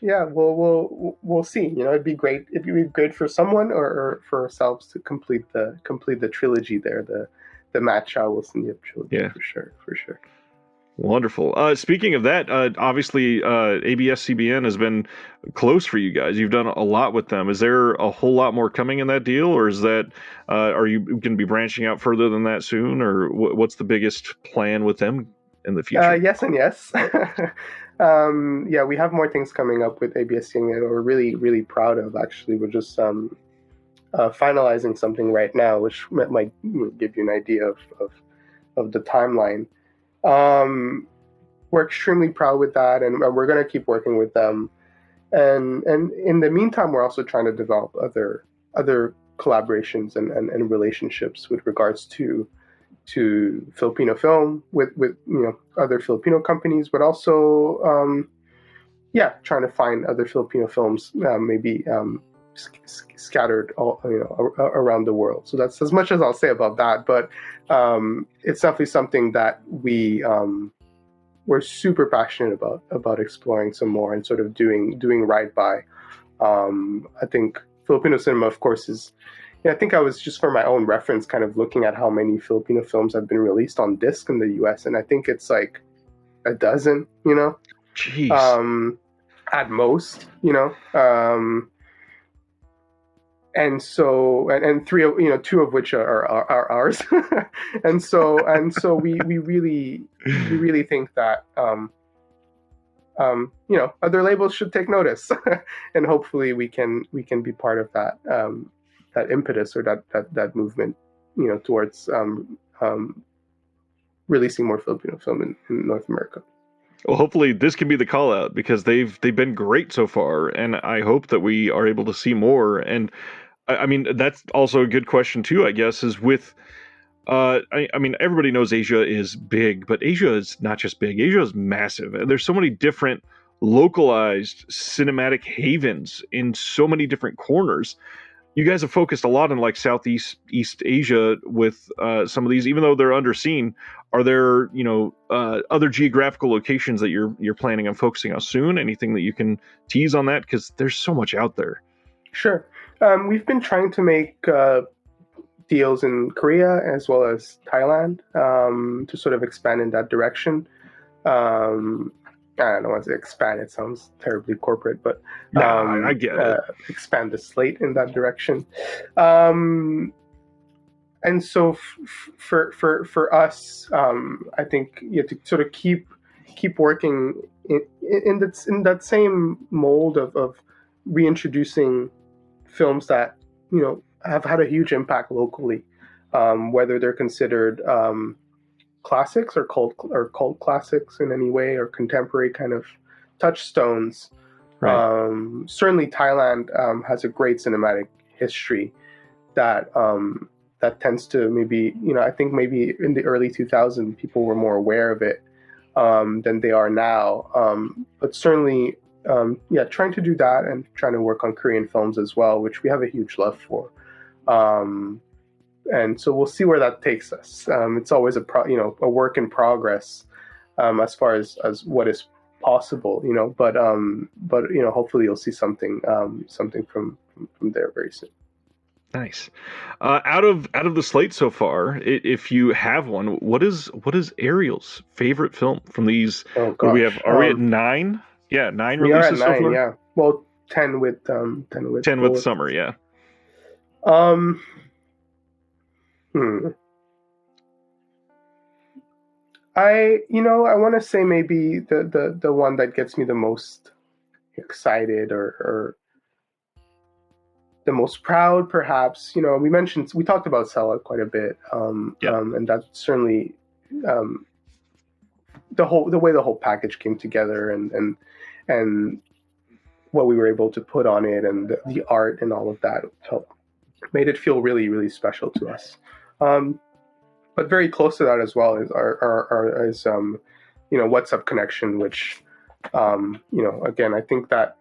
yeah, we'll see. It'd be great. It'd be great for someone or for ourselves to complete the trilogy there, the Matt Chow Wilson Yip trilogy. Yeah, for sure. Wonderful. Speaking of that, obviously ABS-CBN has been close for you guys. You've done a lot with them. Is there a whole lot more coming in that deal, or is that are you going to be branching out further than that soon, or what's the biggest plan with them in the future? Yes and yes. Yeah, we have more things coming up with ABS-CBN that we're really, really proud of. Actually, we're just finalizing something right now, which might give you an idea of the timeline. We're extremely proud with that, and we're going to keep working with them. And in the meantime, we're also trying to develop other collaborations and relationships with regards to Filipino film with other Filipino companies, but also trying to find other Filipino films maybe scattered around the world. So that's as much as I'll say about that, but it's definitely something that we're super passionate about exploring some more and sort of doing right by. I think Filipino cinema, of course, is. I think I was just for my own reference kind of looking at how many Filipino films have been released on disc in the US, and I think it's like a dozen, Jeez. At most, and so and three of two of which are ours, and so we really think that other labels should take notice, and hopefully we can be part of that impetus or that movement, towards releasing more Filipino film in North America. Well, hopefully this can be the call out, because they've been great so far, and I hope that we are able to see more. And I mean, that's also a good question too, I guess, is with I mean, everybody knows Asia is big, but Asia is not just big. Asia is massive. There's so many different localized cinematic havens in so many different corners. You guys have focused a lot on like East Asia with some of these, even though they're underseen. Are there, other geographical locations that you're planning on focusing on soon? Anything that you can tease on that? Because there's so much out there. Sure. We've been trying to make deals in Korea as well as Thailand to sort of expand in that direction. I don't want to expand. It sounds terribly corporate, but I get it. Expand the slate in that direction. And so for us, I think you have to sort of keep working in that same mold of reintroducing films that have had a huge impact locally, whether they're considered classics or cult classics in any way, or contemporary kind of touchstones. Right. Certainly Thailand has a great cinematic history that that tends to maybe, I think maybe in the early 2000s people were more aware of it than they are now. But certainly, yeah, trying to do that and trying to work on Korean films as well, which we have a huge love for. And so we'll see where that takes us. It's always a work in progress as far as what is possible, but hopefully you'll see something from there very soon. Nice. Out of the slate so far, if you have one, what is Ariel's favorite film from these? Oh What do we have? gosh, Are we at nine? Yeah, nine we are at releases so 9. far. Yeah, well, 10 with 10 with Bullet. summer. Yeah. Um, hmm. I want to say maybe the one that gets me the most excited or the most proud, perhaps. We talked about Sella quite a bit, Yeah. and that's certainly um, the way the whole package came together, and what we were able to put on it, and the art and all of that made it feel really, really special to us. But very close to that as well is What's Up Connection, which again, I think that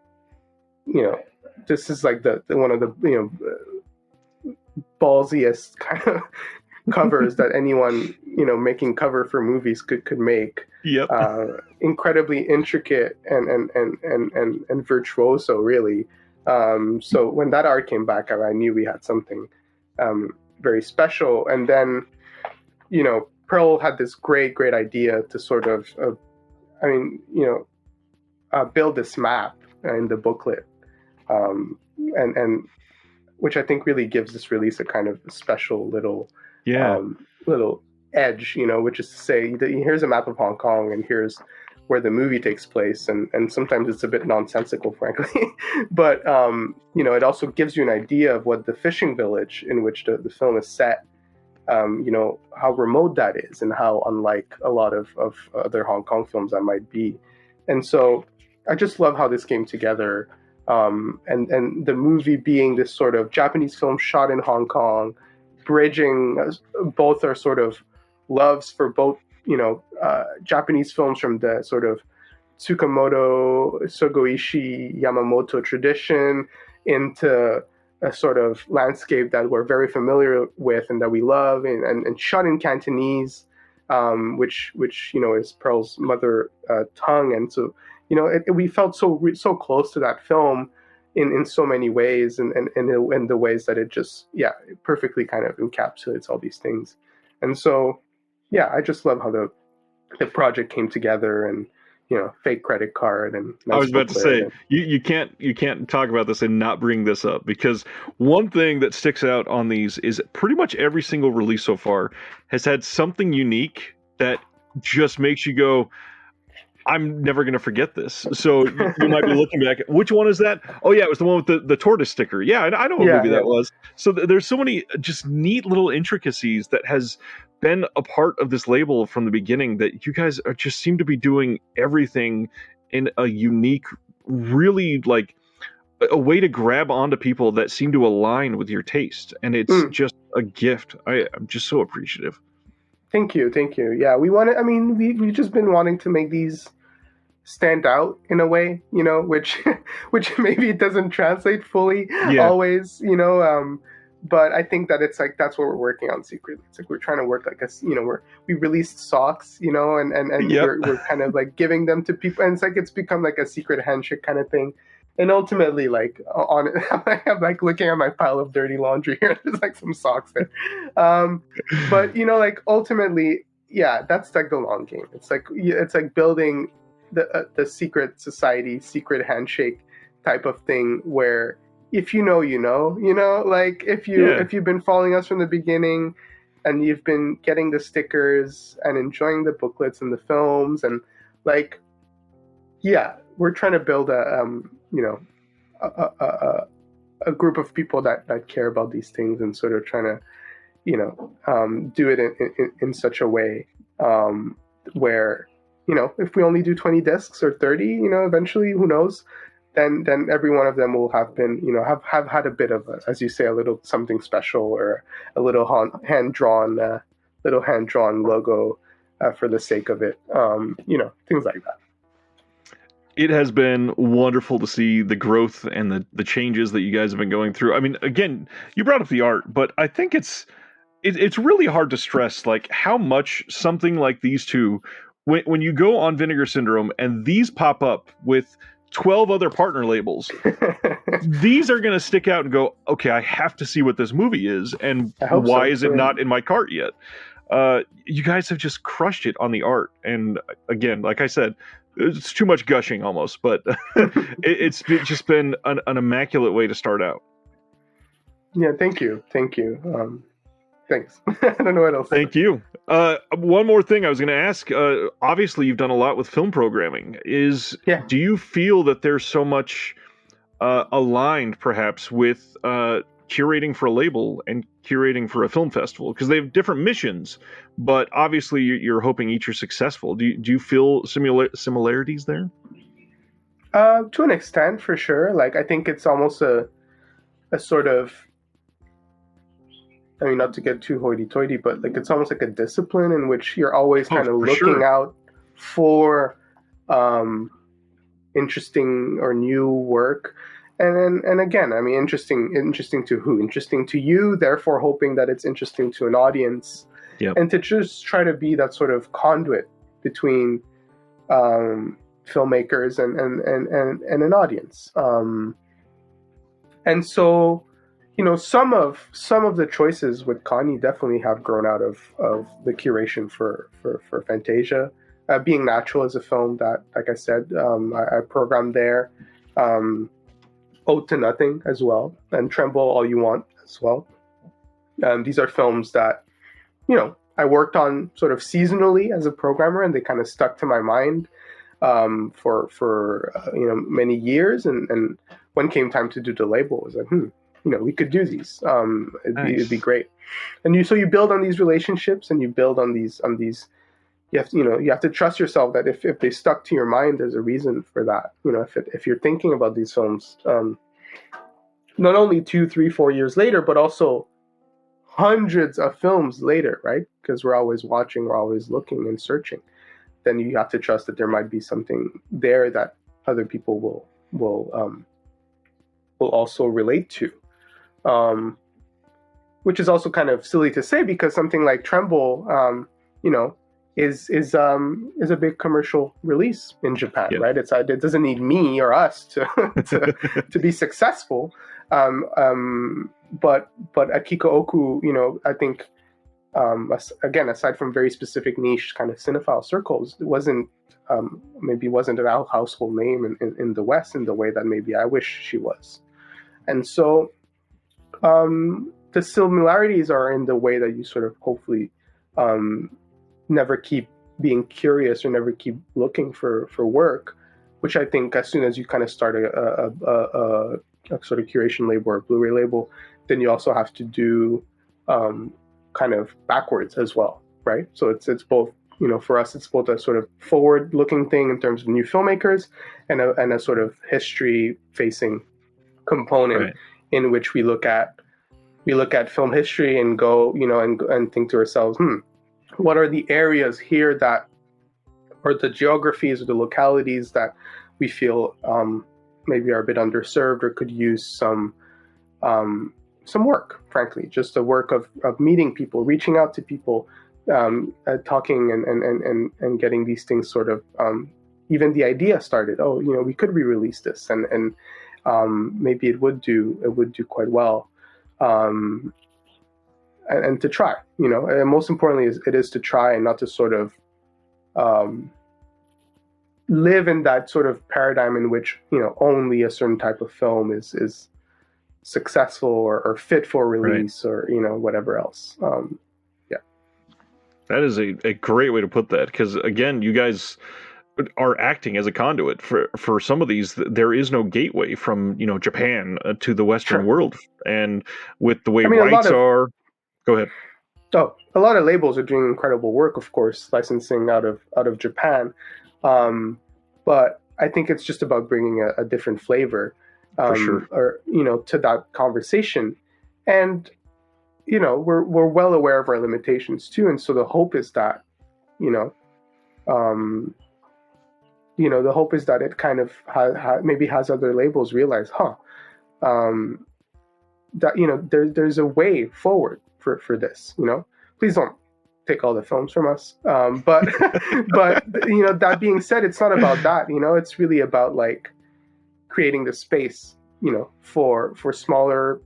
this is like the one of the ballsiest kind of covers that anyone making cover for movies could make. Yep. Incredibly intricate and virtuoso, really. So when that art came back, I knew we had something very special. And then Pearl had this great idea to sort of build this map in the booklet, and which I think really gives this release a kind of special little little edge, which is to say that here's a map of Hong Kong and here's where the movie takes place, and sometimes it's a bit nonsensical, frankly, but it also gives you an idea of what the fishing village in which the film is set, how remote that is and how unlike a lot of other Hong Kong films that might be. And so I just love how this came together. And the movie being this sort of Japanese film shot in Hong Kong, bridging both our sort of loves for both, Japanese films from the sort of Tsukamoto, Sogoishi, Yamamoto tradition into a sort of landscape that we're very familiar with and that we love, and shot in Cantonese, which is Pearl's mother tongue, and so we felt so close to that film in so many ways, and in the ways that it just it perfectly kind of encapsulates all these things, and so I just love how the project came together, and fake credit card and nice I was about to say and, you can't talk about this and not bring this up, because one thing that sticks out on these is pretty much every single release so far has had something unique that just makes you go, I'm never going to forget this. So you might be looking back. Which one is that? Oh yeah, it was the one with the tortoise sticker. Yeah, I know what movie that was. So there's so many just neat little intricacies that has been a part of this label from the beginning, that you guys just seem to be doing everything in a unique, really like a way to grab onto people that seem to align with your taste, and it's just a gift. I'm just so appreciative. Thank you. Yeah, we've just been wanting to make these stand out in a way, which maybe it doesn't translate fully always, but I think that it's like that's what we're working on secretly. It's like we're trying to work like we released socks, and we're kind of like giving them to people, and it's like it's become like a secret handshake kind of thing. And ultimately, like I'm like looking at my pile of dirty laundry here. There's like some socks there, but like ultimately, that's like the long game. It's like building the secret society, secret handshake type of thing, where if like if you've been following us from the beginning, and you've been getting the stickers and enjoying the booklets and the films, and like we're trying to build a group of people that care about these things, and sort of trying to do it in such a way where if we only do 20 discs or 30, eventually, who knows, then every one of them will have been, have had a bit of, as you say, a little something special, or a little hand drawn, logo for the sake of it. Things like that. It has been wonderful to see the growth and the changes that you guys have been going through. I mean, again, you brought up the art, but I think it's really hard to stress like how much something like these two, when you go on Vinegar Syndrome and these pop up with 12 other partner labels, these are going to stick out and go, okay, I have to see what this movie is, and why is it not in my cart yet? You guys have just crushed it on the art, and again, like I said, it's too much gushing almost, but it's just been an immaculate way to start out. Yeah, thank you. Thanks. I don't know what else. Thank you. One more thing I was going to ask. Obviously, you've done a lot with film programming. Do you feel that there's so much aligned, perhaps, with curating for a label and curating for a film festival? Because they have different missions, but obviously you're hoping each are successful. Do you feel similarities there? To an extent, for sure. Like, I think it's almost a sort of, I mean, not to get too hoity-toity, but like it's almost like a discipline in which you're always kind of looking out for interesting or new work. And again, I mean, interesting to who? Interesting to you, therefore hoping that it's interesting to an audience. Yep. And to just try to be that sort of conduit between filmmakers and an audience. And so, some of the choices with Kani definitely have grown out of the curation for Fantasia. Being Natural is a film that, like I said, I programmed there. Ode to Nothing as well, and Tremble All You Want as well. These are films that, I worked on sort of seasonally as a programmer, and they kind of stuck to my mind for many years. And when came time to do the label, it was like, we could do these. It'd be great. And so you build on these relationships, and you build on these. You have to trust yourself that if they stuck to your mind, there's a reason for that. If you're thinking about these films, not only 2, 3, 4 years later, but also hundreds of films later, right? Because we're always watching, we're always looking and searching. Then you have to trust that there might be something there that other people will also relate to. Which is also kind of silly to say, because something like Tremble, is a big commercial release in Japan, Yep. right? It doesn't need me or us to be successful. But Akiko Oku, I think, again, aside from very specific niche kind of cinephile circles, it wasn't a household name in the West in the way that maybe I wish she was. And so the similarities are in the way that you sort of hopefully never keep being curious or never keep looking for work, which I think as soon as you kind of start a sort of curation label or a Blu-ray label, then you also have to do kind of backwards as well, right? So it's both, for us, it's both a sort of forward-looking thing in terms of new filmmakers and a sort of history-facing component, right, in which we look at film history and go, and think to ourselves, what are the areas here that, or the geographies or the localities that we feel maybe are a bit underserved or could use some work, frankly, just the work of meeting people, reaching out to people, talking and getting these things sort of, even the idea started. Oh, we could re-release this, and maybe it would do quite well. And to try, and most importantly, it is to try and not to sort of live in that sort of paradigm in which, only a certain type of film is successful or fit for release, right, or, whatever else. Yeah. That is a great way to put that, because, again, you guys are acting as a conduit for some of these. There is no gateway from, Japan to the Western world. And with the way rights are... Go ahead. Oh, a lot of labels are doing incredible work, of course, licensing out of Japan. But I think it's just about bringing a different flavor, For sure. or to that conversation, and we're well aware of our limitations too, and so the hope is that you know um, the hope is that it kind of maybe has other labels realize, um, that there's a way forward for this. Please don't take all the films from us, but but that being said, it's not about that. It's really about like creating the space for smaller,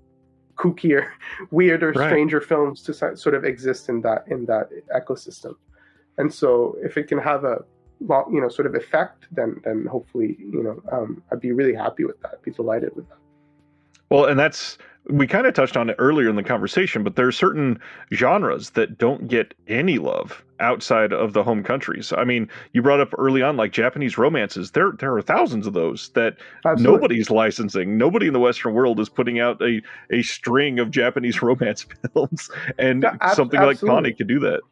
kookier, weirder, Right. stranger films to sort of exist in that ecosystem. And so if it can have a sort of effect, then hopefully I'd be really happy with that. I'd be delighted with that. Well, and we kind of touched on it earlier in the conversation, but there are certain genres that don't get any love outside of the home countries. I mean, you brought up early on, like Japanese romances. There are thousands of those that Absolutely. nobody's licensing. Nobody in the Western world is putting out a string of Japanese romance films, and Yeah, something like Kani could do that.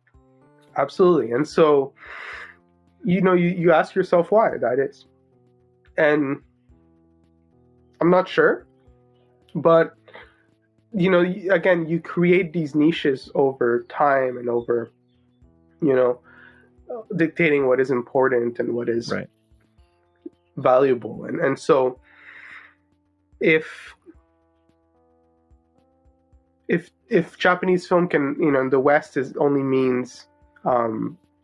Absolutely. And so, you ask yourself why that is. And I'm not sure, but again, you create these niches over time and over, dictating what is important and what is Right. valuable. And so if Japanese film can, in the West is only means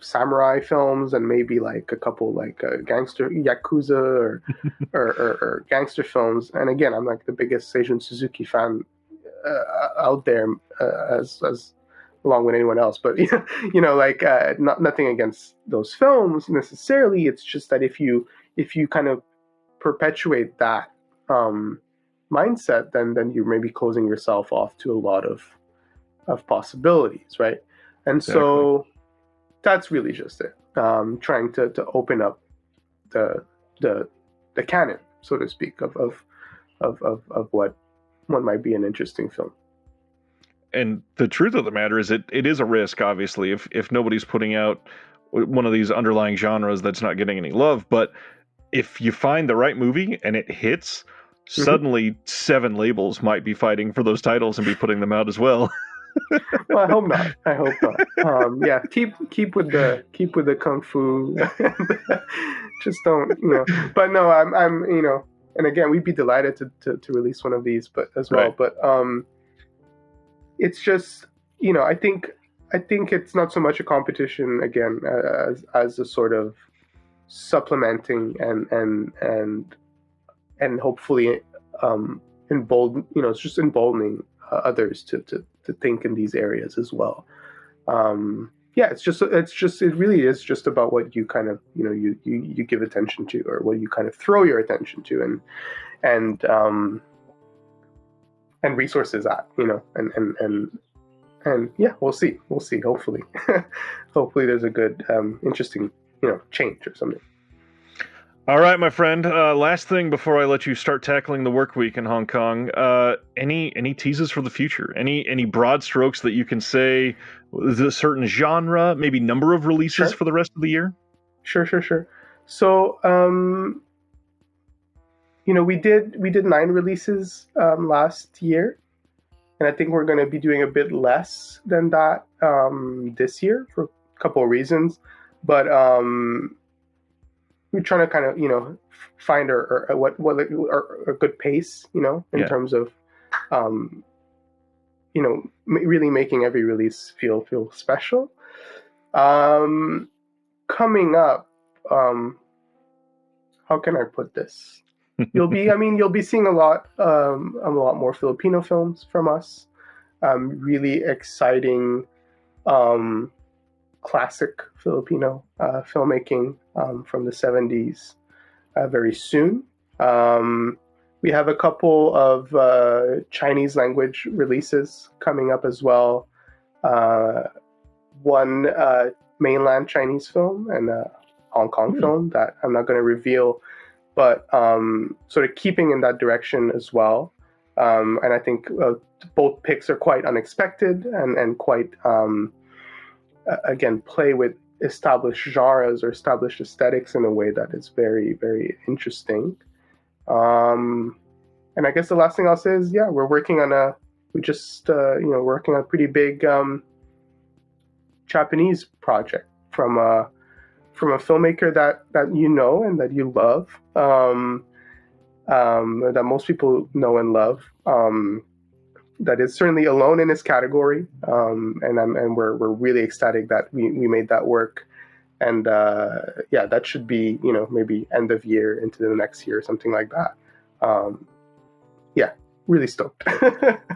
samurai films and maybe like a couple like gangster yakuza or gangster films. And again, I'm like the biggest Seijun Suzuki fan out there, as along with anyone else. But like nothing against those films necessarily. It's just that if you kind of perpetuate that mindset, then you're maybe closing yourself off to a lot of possibilities, right? And so that's really just it. Trying to open up the canon, so to speak, of what might be an interesting film. And the truth of the matter is, it is a risk, obviously, if nobody's putting out one of these underlying genres that's not getting any love. But if you find the right movie and it hits, suddenly 7 labels might be fighting for those titles and be putting them out as well. Well, I hope not. Yeah, keep with the kung fu. Just don't, But no, I'm and again, we'd be delighted to release one of these, but as well. Right. But it's just, I think it's not so much a competition again as a sort of supplementing and hopefully it's just emboldening others to think in these areas as well. It really is just about what you kind of you give attention to, or what you kind of throw your attention to, and resources at, and yeah, we'll see hopefully hopefully there's a good interesting change or something. All right, my friend. Last thing before I let you start tackling the work week in Hong Kong. Any teases for the future? Any broad strokes that you can say? A certain genre, maybe number of releases for the rest of the year? Sure. So, we did 9 releases last year, and I think we're going to be doing a bit less than that this year for a couple of reasons, but we're trying to kind of find a good pace in terms of really making every release feel special. Coming up, how can I put this? You'll be seeing a lot more Filipino films from us. Really exciting classic Filipino filmmaking from the 70s very soon. We have a couple of Chinese language releases coming up as well. One mainland Chinese film and a Hong Kong film that I'm not going to reveal, but sort of keeping in that direction as well. And I think both picks are quite unexpected and quite, again, play with established genres or established aesthetics in a way that is very, very interesting. And I guess the last thing I'll say is, yeah, we just working on a pretty big Japanese project from a filmmaker that you know and that you love, that most people know and love. That is certainly alone in his category, and we're really ecstatic that we made that work. And yeah, that should be maybe end of year into the next year, something like that. Yeah, really stoked.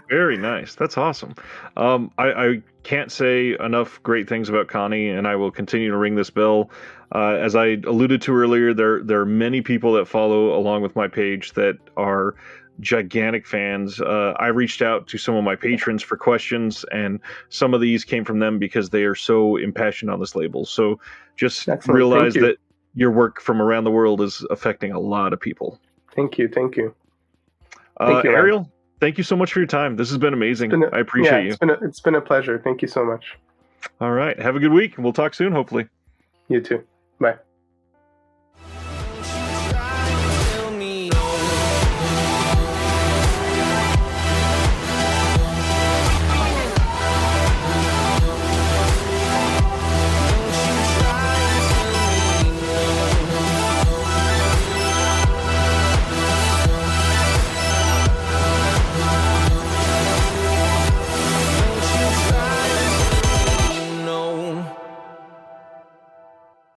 Very nice. That's awesome. I can't say enough great things about Kani, and I will continue to ring this bell. As I alluded to earlier, there are many people that follow along with my page that are gigantic fans. I reached out to some of my patrons for questions, and some of these came from them because they are so impassioned on this label. So just Excellent. realize that your work from around the world is affecting a lot of people. Thank you. Thank you, Ariel, thank you so much for your time. This has been amazing. I appreciate you. It's been a pleasure. Thank you so much. All right. Have a good week. We'll talk soon, hopefully. You too. Bye.